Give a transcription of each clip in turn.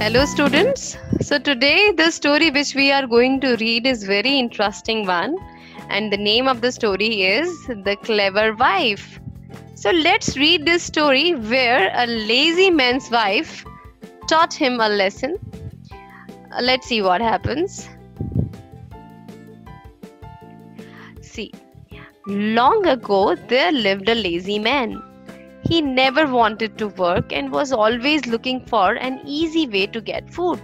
Hello students. So today the story which we are going to read is very interesting one, and the name of the story is The Clever Wife. So let's read this story where a lazy man's wife taught him a lesson. Let's see what happens. See, long ago there lived a lazy man. He never wanted to work and was always looking for an easy way to get food.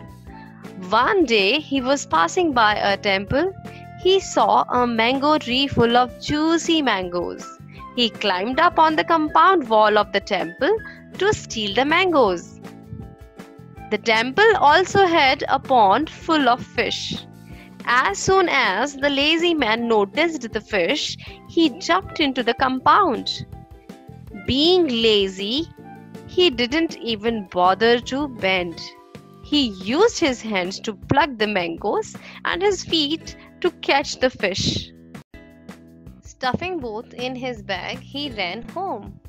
One day he was passing by a temple. He saw a mango tree full of juicy mangoes. He climbed up on the compound wall of the temple to steal the mangoes. The temple also had a pond full of fish. As soon as the lazy man noticed the fish, he jumped into the compound. Being lazy, he didn't even bother to bend. He used his hands to pluck the mangoes and his feet to catch the fish. Stuffing both in his bag, he ran home.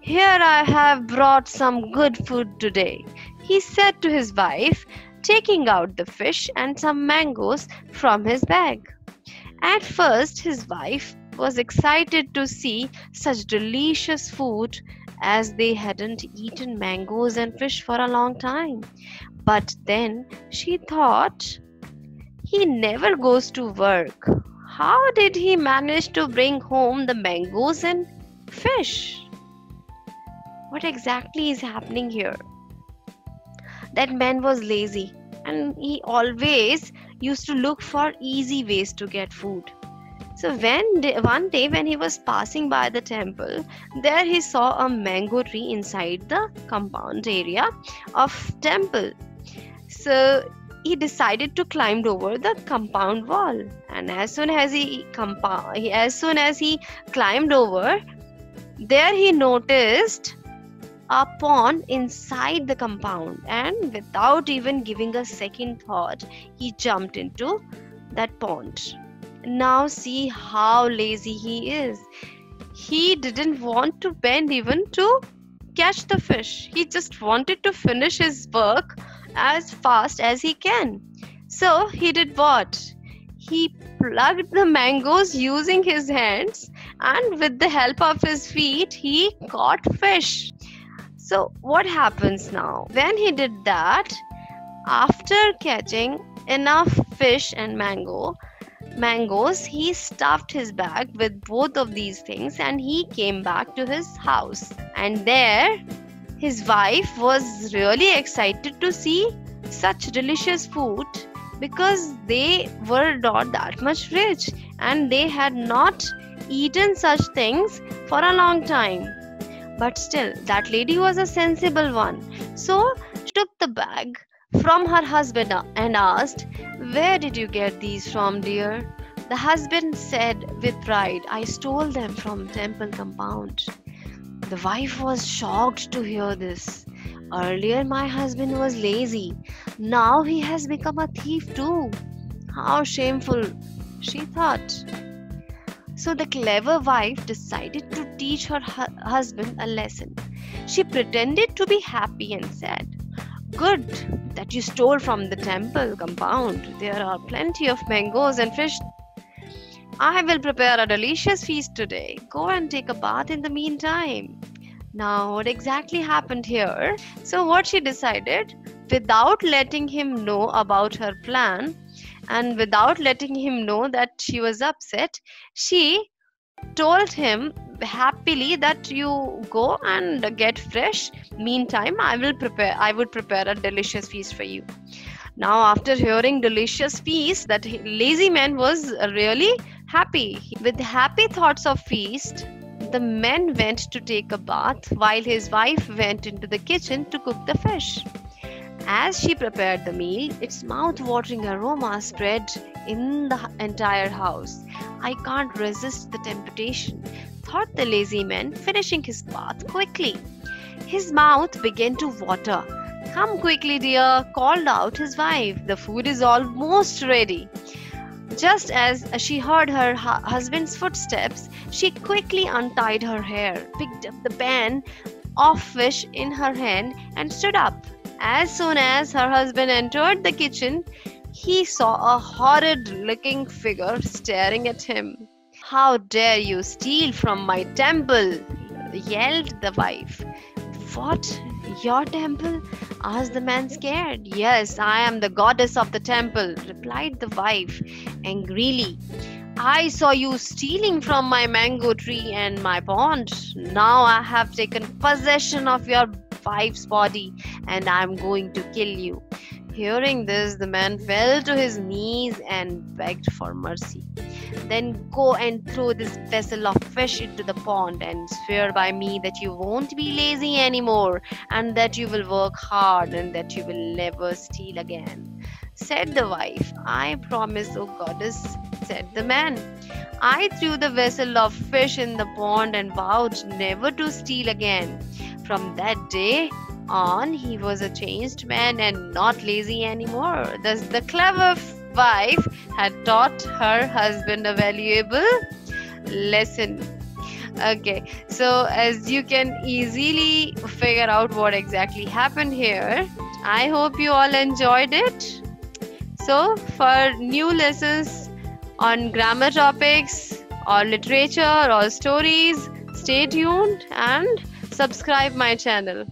"Here I have brought some good food today," he said to his wife, taking out the fish and some mangoes from his bag. At first, his wife was excited to see such delicious food, as they hadn't eaten mangoes and fish for a long time. But then she thought, he never goes to work. How did he manage to bring home the mangoes and fish? What exactly is happening here? That man was lazy and he always used to look for easy ways to get food. So one day when he was passing by the temple, there he saw a mango tree inside the compound area of temple. So he decided to climb over the compound wall, and as soon as he climbed over, there he noticed a pond inside the compound, and without even giving a second thought, he jumped into that pond. Now see how lazy he is. He didn't want to bend even to catch the fish. He just wanted to finish his work as fast as he can. So he did what? He plucked the mangoes using his hands, and with the help of his feet, he caught fish. So what happens now? When he did that, after catching enough fish and mangoes, he stuffed his bag with both of these things and he came back to his house. And there, his wife was really excited to see such delicious food, because they were not that much rich and they had not eaten such things for a long time. But still, that lady was a sensible one. So she took the bag from her husband and asked, "Where did you get these from, dear?" The husband said with pride, "I stole them from temple compound." The wife was shocked to hear this. Earlier my husband was lazy. Now he has become a thief too. How shameful, she thought. So the clever wife decided to teach her husband a lesson. She pretended to be happy and said, "Good that you stole from the temple compound. There are plenty of mangoes and fish. I will prepare a delicious feast today. Go and take a bath in the meantime." Now, what exactly happened here? So what she decided, without letting him know about her plan and without letting him know that she was upset, she told him happily that you go and get fresh. Meantime, I would prepare a delicious feast for you. Now, after hearing delicious feast, that lazy man was really happy. With happy thoughts of feast, the man went to take a bath while his wife went into the kitchen to cook the fish. As she prepared the meal, its mouth-watering aroma spread in the entire house. "I can't resist the temptation," thought the lazy man, finishing his bath quickly. His mouth began to water. "Come quickly, dear," called out his wife. "The food is almost ready." Just as she heard her husband's footsteps, she quickly untied her hair, picked up the pan of fish in her hand, and stood up. As soon as her husband entered the kitchen, he saw a horrid looking figure staring at him. "How dare you steal from my temple?" yelled the wife. "What? Your temple?" asked the man, scared. "Yes, I am the goddess of the temple," replied the wife angrily. "I saw you stealing from my mango tree and my pond. Now I have taken possession of your wife's body and I am going to kill you." Hearing this, the man fell to his knees and begged for mercy. "Then go and throw this vessel of fish into the pond and swear by me that you won't be lazy anymore and that you will work hard and that you will never steal again," said the wife. "I promise, O goddess," said the man. "I threw the vessel of fish in the pond and vowed never to steal again." From that day on, he was a changed man and not lazy anymore. Thus, the clever wife had taught her husband a valuable lesson. Okay, so as you can easily figure out what exactly happened here, I hope you all enjoyed it. So, for new lessons on grammar topics or literature or stories, stay tuned and subscribe my channel.